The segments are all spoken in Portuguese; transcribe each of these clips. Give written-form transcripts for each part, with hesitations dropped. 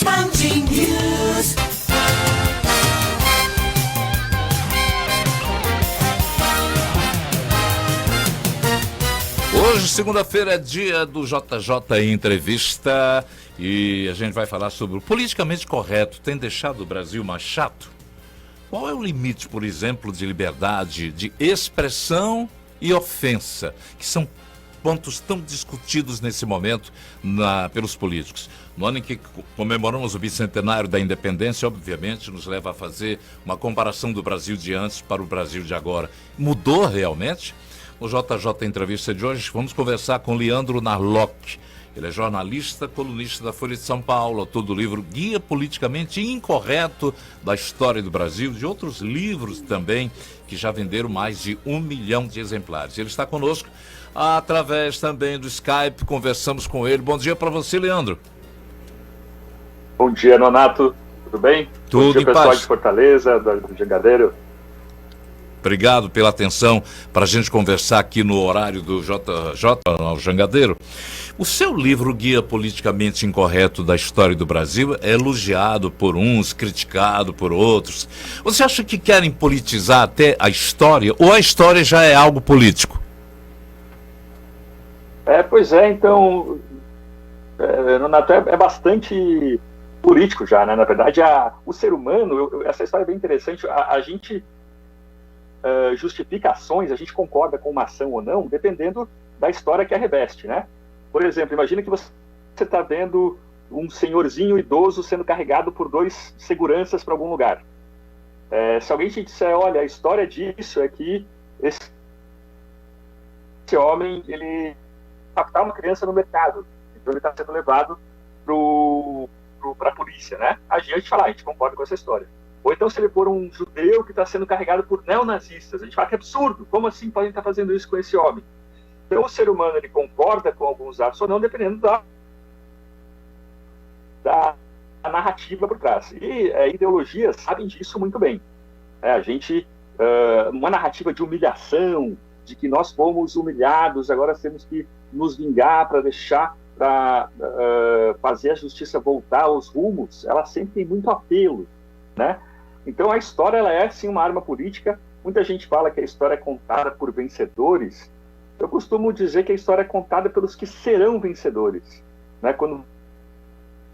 Band News. Hoje, segunda-feira, é dia do JJ em Entrevista e a gente vai falar sobre o politicamente correto. Tem deixado o Brasil mais chato? Qual é o limite, por exemplo, de liberdade de expressão e ofensa, que são pontos tão discutidos nesse momento pelos políticos? No ano em que comemoramos o bicentenário da independência, obviamente, nos leva a fazer uma comparação do Brasil de antes para o Brasil de agora. Mudou realmente? No JJ Entrevista de hoje, vamos conversar com Leandro Narlock. Ele é jornalista, colunista da Folha de São Paulo, autor do livro Guia Politicamente Incorreto da História do Brasil, de outros livros também, que já venderam mais de 1 milhão de exemplares. Ele está conosco através também do Skype, conversamos com ele. Bom dia para você, Leandro. Bom dia, Nonato. Tudo bem? Tudo Bom dia, em pessoal paz. de Fortaleza, do Jangadeiro. Obrigado pela atenção para a gente conversar aqui no horário do JJ, ao Jangadeiro. O seu livro Guia Politicamente Incorreto da História do Brasil é elogiado por uns, criticado por outros. Você acha que querem politizar até a história ou a história já é algo político? Pois é, então, Nonato, é bastante político já, né? Na verdade, o ser humano, essa história é bem interessante, a gente justifica ações, a gente concorda com uma ação ou não, dependendo da história que a reveste, né? Por exemplo, imagina que você está vendo um senhorzinho idoso sendo carregado por 2 seguranças para algum lugar. Se alguém te disser, olha, a história disso é que esse homem, ele captar uma criança no mercado, então ele está sendo levado para a polícia, né? A gente fala, a gente concorda com essa história. Ou então se ele for um judeu que está sendo carregado por neonazistas, a gente fala que é absurdo, como assim podem estar fazendo isso com esse homem? Então o ser humano, ele concorda com alguns atos ou não, dependendo da narrativa por trás. E ideologias sabem disso muito bem. A gente, uma narrativa de humilhação, de que nós fomos humilhados, agora temos que nos vingar para fazer a justiça voltar aos rumos, ela sempre tem muito apelo, né? Então a história, ela é sim uma arma política. Muita gente fala que a história é contada por vencedores. Eu costumo dizer que a história é contada pelos que serão vencedores, né? Quando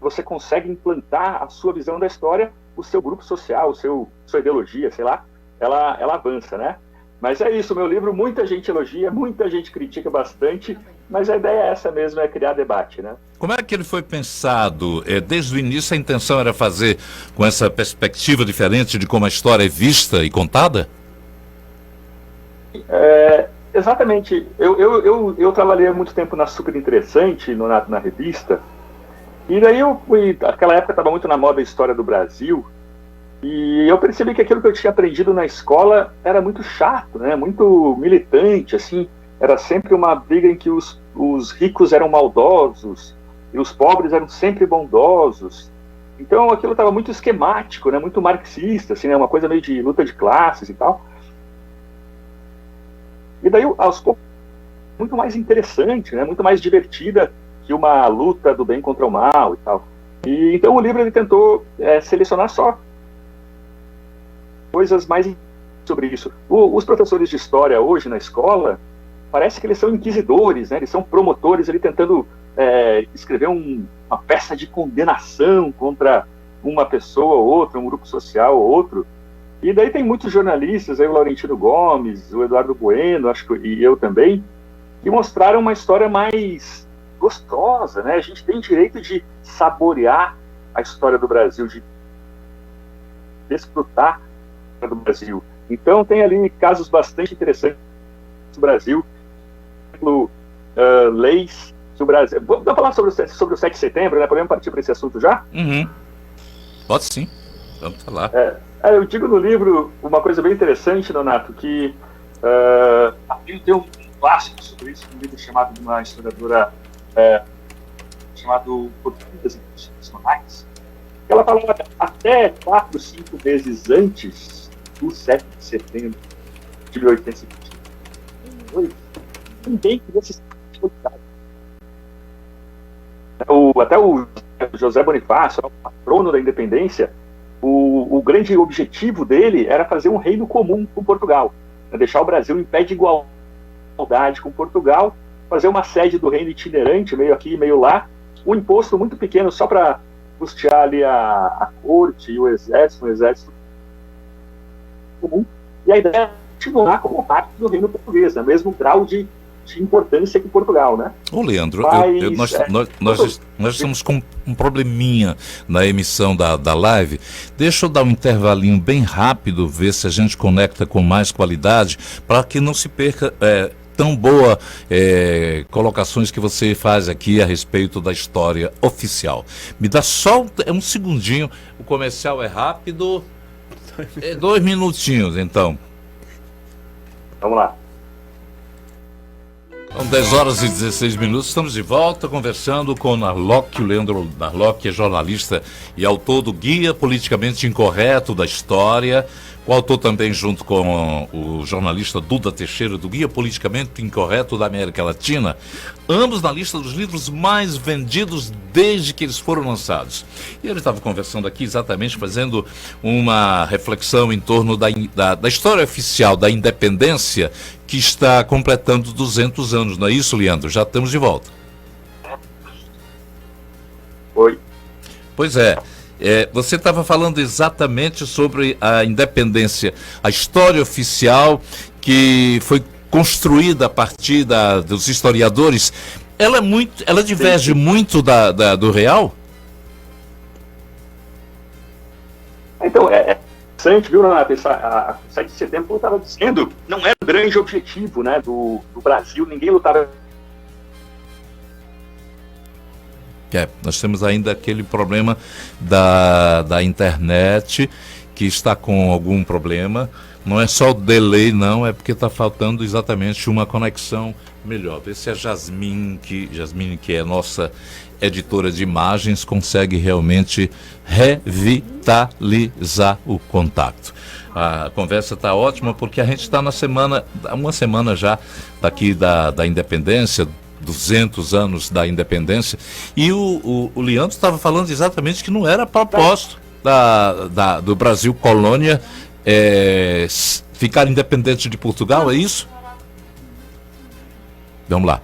você consegue implantar a sua visão da história, o seu grupo social, sua ideologia, sei lá, ela avança, né? Mas é isso, meu livro, muita gente elogia, muita gente critica bastante, mas a ideia é essa mesmo, é criar debate, né? Como é que ele foi pensado? Desde o início a intenção era fazer com essa perspectiva diferente de como a história é vista e contada? Exatamente. Eu trabalhei há muito tempo na Super Interessante, na revista, e daí naquela época estava muito na moda a história do Brasil, e eu percebi que aquilo que eu tinha aprendido na escola era muito chato, né? Muito militante, assim. Era sempre uma briga em que os ricos eram maldosos e os pobres eram sempre bondosos. Então aquilo estava muito esquemático, né? Muito marxista, assim, né? Uma coisa meio de luta de classes e tal. E daí, aos poucos, muito mais interessante, né? Muito mais divertida que uma luta do bem contra o mal e tal. E então o livro, ele tentou selecionar só coisas mais sobre isso. Os professores de história hoje na escola, parece que eles são inquisidores, né? Eles são promotores, ele tentando escrever uma peça de condenação contra uma pessoa ou outra, um grupo social ou outro. E daí tem muitos jornalistas, aí o Laurentino Gomes, o Eduardo Bueno, acho que, e eu também, que mostraram uma história mais gostosa, né? A gente tem direito de saborear a história do Brasil, de desfrutar do Brasil. Então tem ali casos bastante interessantes do Brasil, por exemplo, leis do Brasil. Vamos falar sobre o 7 de setembro, né? Podemos partir para esse assunto já? Uhum. Pode sim, vamos falar. Eu digo no livro uma coisa bem interessante, Donato, que tem um clássico sobre isso, um livro chamado de uma historiadora chamado Portuguesas Internacionais. Ela fala até 4, 5 meses antes do 7 de setembro de 1822, ninguém queria se sentir. Até o José Bonifácio, o patrono da independência, o grande objetivo dele era fazer um reino comum com Portugal, né? Deixar o Brasil em pé de igualdade com Portugal, fazer uma sede do reino itinerante, meio aqui, meio lá, um imposto muito pequeno só para custear ali a corte e o exército, comum, e a ideia é continuar como parte do reino português, né? Mesmo grau de importância que Portugal, né? Ô, Leandro, Mas, nós estamos com um probleminha na emissão da live. Deixa eu dar um intervalinho bem rápido, ver se a gente conecta com mais qualidade, para que não se perca tão boa colocações que você faz aqui a respeito da história oficial. Me dá só um segundinho, o comercial é rápido, 2 minutinhos, então. Vamos lá. São 10 horas e 16 minutos, estamos de volta conversando com o Narlock. O Leandro Narlock é jornalista e autor do Guia Politicamente Incorreto da História, coautor também junto com o jornalista Duda Teixeira do Guia Politicamente Incorreto da América Latina, ambos na lista dos livros mais vendidos desde que eles foram lançados. E ele estava conversando aqui exatamente, fazendo uma reflexão em torno da história oficial da independência, que está completando 200 anos, não é isso, Leandro? Já estamos de volta. Oi. Pois é. Você estava falando exatamente sobre a independência, a história oficial que foi construída a partir dos historiadores. Ela diverge muito do real? Então, interessante, viu, Renato? A 7 de setembro, como eu estava dizendo, não era o grande objetivo, né, do Brasil, ninguém lutava. Nós temos ainda aquele problema da internet, que está com algum problema. Não é só o delay, não, é porque está faltando exatamente uma conexão melhor. Vê se a Jasmine, que é nossa editora de imagens, consegue realmente revitalizar o contato. A conversa está ótima porque a gente está uma semana já daqui da independência, 200 anos da independência, e o Leandro estava falando exatamente que não era propósito do Brasil colônia ficar independente de Portugal, é isso? Vamos lá.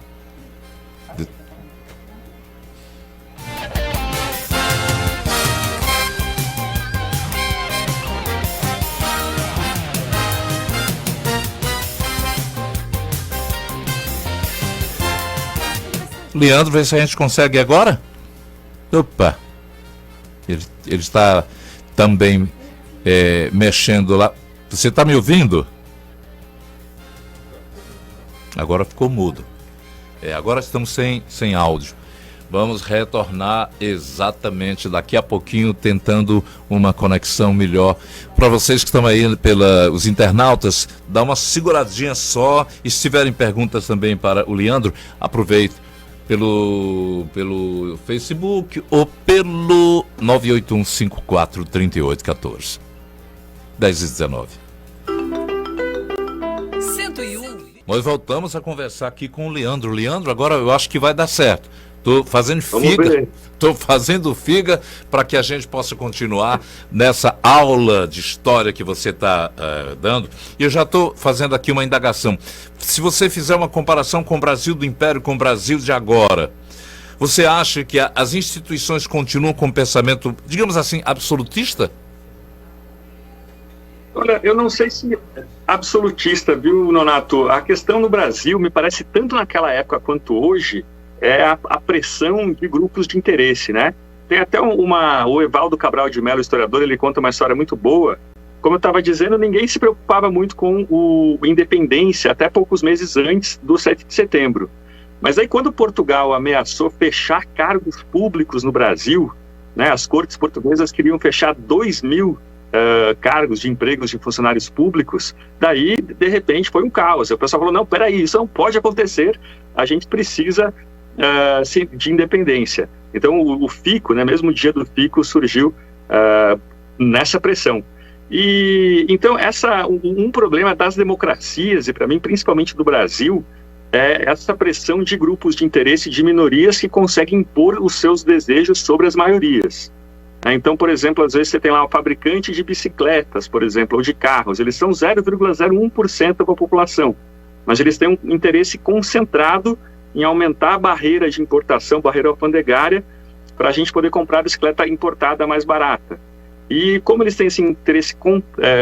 Leandro, vê se a gente consegue agora. Opa! Ele está também mexendo lá. Você está me ouvindo? Agora ficou mudo. Agora estamos sem áudio. Vamos retornar exatamente daqui a pouquinho, tentando uma conexão melhor. Para vocês que estão aí, os internautas, dá uma seguradinha só. E se tiverem perguntas também para o Leandro, aproveite. Pelo Facebook ou pelo 981543814. 10h19. 101. Nós voltamos a conversar aqui com o Leandro. Leandro, agora eu acho que vai dar certo. Estou fazendo figa para que a gente possa continuar nessa aula de história que você está dando. E eu já estou fazendo aqui uma indagação. Se você fizer uma comparação com o Brasil do Império com o Brasil de agora, você acha que as instituições continuam com um pensamento, digamos assim, absolutista? Olha, eu não sei se absolutista, viu, Nonato? A questão no Brasil, me parece, tanto naquela época quanto hoje, é a pressão de grupos de interesse, né? Tem até o Evaldo Cabral de Mello, historiador, ele conta uma história muito boa. Como eu estava dizendo, ninguém se preocupava muito com a independência até poucos meses antes do 7 de setembro. Mas aí quando Portugal ameaçou fechar cargos públicos no Brasil, né, as cortes portuguesas queriam fechar 2.000 cargos de empregos de funcionários públicos, daí, de repente, foi um caos. O pessoal falou, não, peraí, isso não pode acontecer, a gente precisa de independência. Então o FICO, né, mesmo o dia do FICO, surgiu nessa pressão. E então um problema das democracias, e para mim principalmente do Brasil, é essa pressão de grupos de interesse de minorias que conseguem impor os seus desejos sobre as maiorias. Então, por exemplo, às vezes você tem lá um fabricante de bicicletas, por exemplo, ou de carros, eles são 0,01% da população, mas eles têm um interesse concentrado em aumentar a barreira de importação, barreira alfandegária, para a gente poder comprar a bicicleta importada mais barata. E como eles têm esse interesse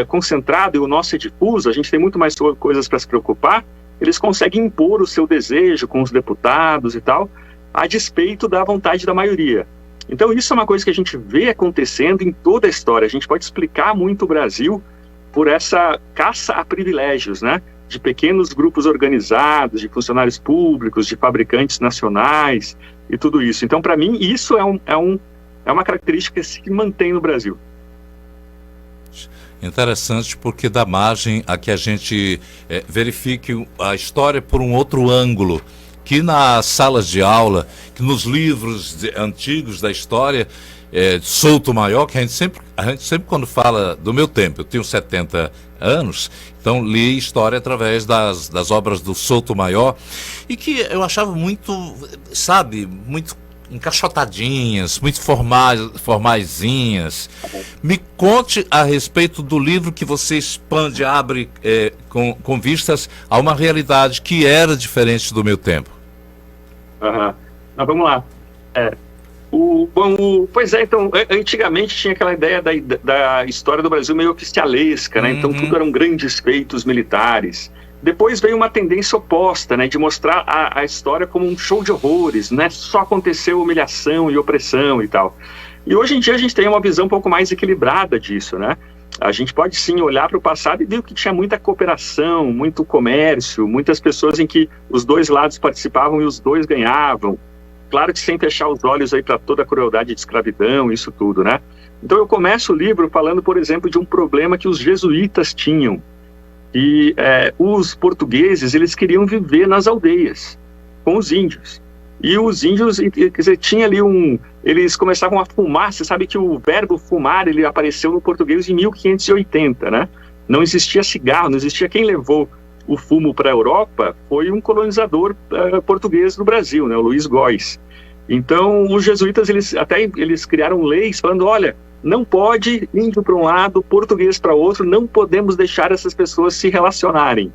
concentrado e o nosso é difuso, a gente tem muito mais coisas para se preocupar, eles conseguem impor o seu desejo com os deputados e tal, a despeito da vontade da maioria. Então isso é uma coisa que a gente vê acontecendo em toda a história. A gente pode explicar muito o Brasil por essa caça a privilégios, né? De pequenos grupos organizados, de funcionários públicos, de fabricantes nacionais e tudo isso. Então, para mim, isso é uma característica que se mantém no Brasil. Interessante, porque dá margem a que a gente verifique a história por um outro ângulo, que nas salas de aula, que nos livros antigos da história, Souto-Maior, que a gente sempre quando fala do meu tempo, eu tenho 70 anos, então li história através das obras do Souto-Maior, e que eu achava muito, sabe, muito encaixotadinhas, muito formaisinhas. Me conte a respeito do livro que você expande, abre com vistas a uma realidade que era diferente do meu tempo. Vamos lá. Pois é, então, antigamente tinha aquela ideia da história do Brasil meio oficialesca, né? Então tudo eram grandes feitos militares. Depois veio uma tendência oposta, né, de mostrar a história como um show de horrores, né, só aconteceu humilhação e opressão e tal. E hoje em dia a gente tem uma visão um pouco mais equilibrada disso, né? A gente pode sim olhar para o passado e ver que tinha muita cooperação, muito comércio, muitas pessoas em que os dois lados participavam e os dois ganhavam. Claro que sem fechar os olhos aí para toda a crueldade de escravidão, isso tudo, né? Então eu começo o livro falando, por exemplo, de um problema que os jesuítas tinham. E os portugueses, eles queriam viver nas aldeias, com os índios. E os índios, quer dizer, tinha ali eles começavam a fumar. Você sabe que o verbo fumar, ele apareceu no português em 1580, né? Não existia cigarro, não existia. Quem levou o fumo para a Europa foi um colonizador português no Brasil, né? O Luiz Góes. Então, os jesuítas, eles criaram leis falando, olha, não pode índio para um lado, português para outro, não podemos deixar essas pessoas se relacionarem.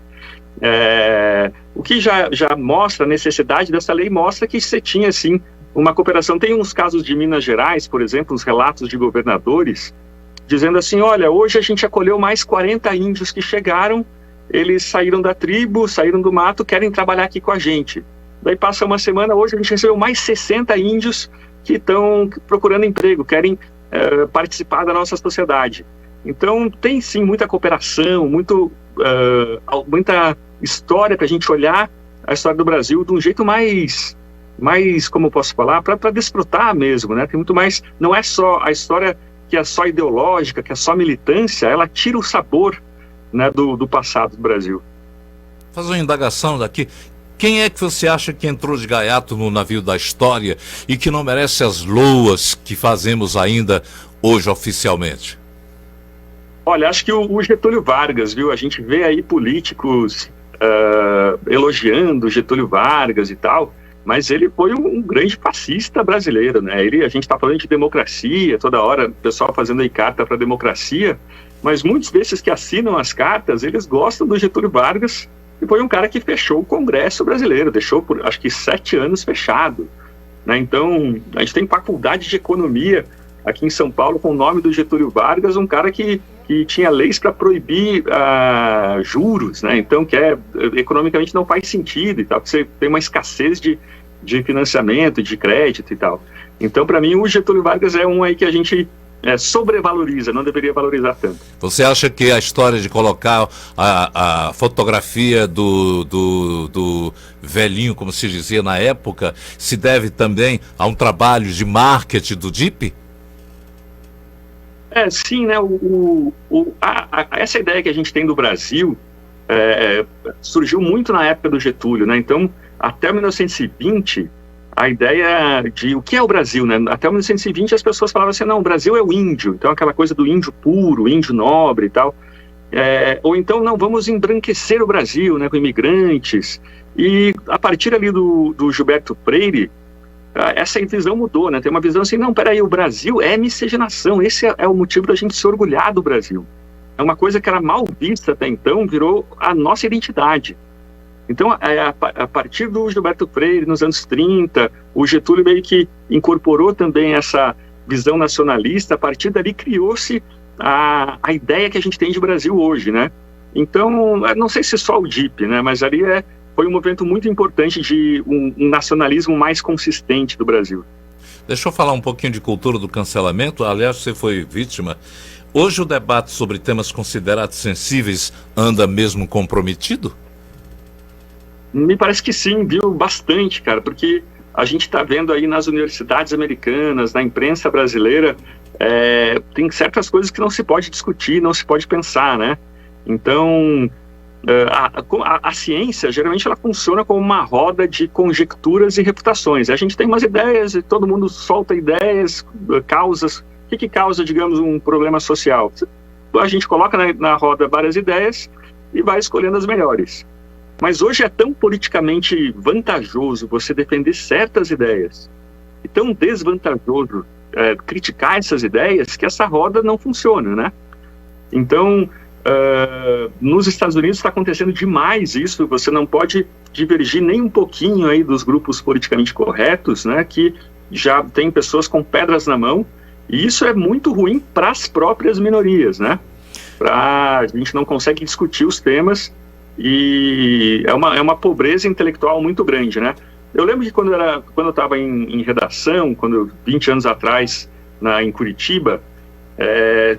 O que já mostra a necessidade dessa lei, mostra que você tinha, sim, uma cooperação. Tem uns casos de Minas Gerais, por exemplo, uns relatos de governadores, dizendo assim, olha, hoje a gente acolheu mais 40 índios que chegaram, eles saíram da tribo, saíram do mato, querem trabalhar aqui com a gente. Daí passa uma semana, hoje a gente recebeu mais 60 índios que estão procurando emprego, querem participar da nossa sociedade. Então tem sim muita cooperação, muita história para a gente olhar a história do Brasil de um jeito mais como eu posso falar, para desfrutar mesmo, né? Tem muito mais, não é só a história que é só ideológica, que é só militância, ela tira o sabor, né, do passado do Brasil. Fazer uma indagação daqui. Quem é que você acha que entrou de gaiato no navio da história e que não merece as loas que fazemos ainda hoje oficialmente? Olha, acho que o Getúlio Vargas, viu? A gente vê aí políticos elogiando Getúlio Vargas e tal, mas ele foi um grande fascista brasileiro, né? A gente está falando de democracia, toda hora o pessoal fazendo aí carta para democracia, mas muitos desses que assinam as cartas, eles gostam do Getúlio Vargas, e foi um cara que fechou o Congresso brasileiro, deixou por acho que 7 anos fechado, né? Então, a gente tem faculdade de economia aqui em São Paulo com o nome do Getúlio Vargas, um cara que tinha leis para proibir juros, né? Então, economicamente não faz sentido e tal, porque você tem uma escassez de financiamento, de crédito e tal. Então, para mim, o Getúlio Vargas é um aí que a gente sobrevaloriza, não deveria valorizar tanto. Você acha que a história de colocar a fotografia do velhinho, como se dizia na época, se deve também a um trabalho de marketing do DIP? Sim, né? Essa ideia que a gente tem do Brasil surgiu muito na época do Getúlio, né? Então, até 1920, a ideia de o que é o Brasil, né? Até 1920 as pessoas falavam assim, não, o Brasil é o índio, então aquela coisa do índio puro, índio nobre e tal. Ou então, não, vamos embranquecer o Brasil, né, com imigrantes. E a partir ali do Gilberto Freire, essa visão mudou, né? Tem uma visão assim, não, peraí, o Brasil é miscigenação, esse é o motivo da gente se orgulhar do Brasil. É uma coisa que era mal vista até então, virou a nossa identidade. Então, a partir do Gilberto Freire, nos anos 30, o Getúlio meio que incorporou também essa visão nacionalista, a partir dali criou-se a ideia que a gente tem de Brasil hoje, né? Então, não sei se só o DIP, né? Mas ali foi um movimento muito importante de um nacionalismo mais consistente do Brasil. Deixa eu falar um pouquinho de cultura do cancelamento. Aliás, você foi vítima. Hoje o debate sobre temas considerados sensíveis anda mesmo comprometido? Me parece que sim, viu? Bastante, cara, porque a gente está vendo aí nas universidades americanas, na imprensa brasileira, tem certas coisas que não se pode discutir, não se pode pensar, né? Então, a ciência, geralmente, ela funciona como uma roda de conjecturas e refutações. A gente tem umas ideias e todo mundo solta ideias, causas. O que causa, digamos, um problema social? A gente coloca na roda várias ideias e vai escolhendo as melhores. Mas hoje é tão politicamente vantajoso você defender certas ideias e tão desvantajoso criticar essas ideias que essa roda não funciona, né? Então, nos Estados Unidos está acontecendo demais isso. Você não pode divergir nem um pouquinho aí dos grupos politicamente corretos, né? Que já tem pessoas com pedras na mão, e isso é muito ruim para as próprias minorias, né? A gente não consegue discutir os temas e é uma pobreza intelectual muito grande, né? Eu lembro que quando eu estava em redação, 20 anos atrás, em Curitiba,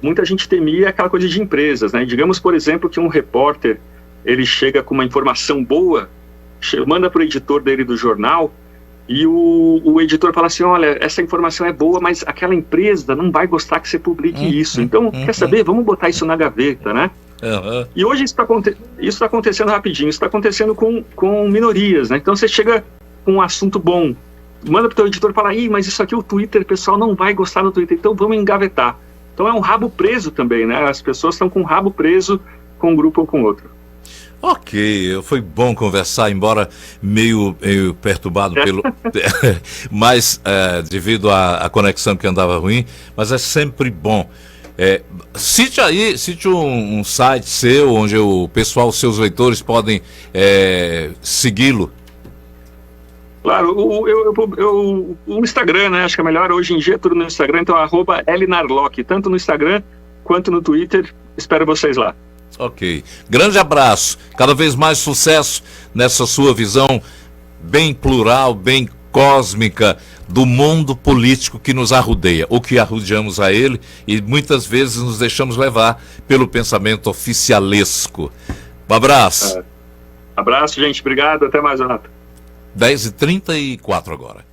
muita gente temia aquela coisa de empresas, né? Digamos, por exemplo, que um repórter, ele chega com uma informação boa, manda para o editor dele do jornal, e o editor fala assim, olha, essa informação é boa, mas aquela empresa não vai gostar que você publique isso. Então, quer saber? Vamos botar isso na gaveta, né? E hoje isso está acontecendo rapidinho, isso está acontecendo com minorias, né? Então você chega com um assunto bom, manda para o teu editor e fala, mas isso aqui o Twitter, o pessoal não vai gostar do Twitter, então vamos engavetar. Então é um rabo preso também, né? As pessoas estão com um rabo preso com um grupo ou com outro. Ok, foi bom conversar, embora meio perturbado pelo... mas devido à conexão que andava ruim, mas é sempre bom. Cite um site seu, onde o pessoal, seus leitores, podem segui-lo. Claro, o Instagram, né? Acho que é melhor hoje em dia tudo no Instagram, então @LNarlock, tanto no Instagram quanto no Twitter. Espero vocês lá. Ok. Grande abraço. Cada vez mais sucesso nessa sua visão bem plural, bem cósmica do mundo político que nos arrodeia, ou que arrodeamos a ele e muitas vezes nos deixamos levar pelo pensamento oficialesco. Um abraço. Abraço, gente. Obrigado. Até mais, Renato. 10h34 agora.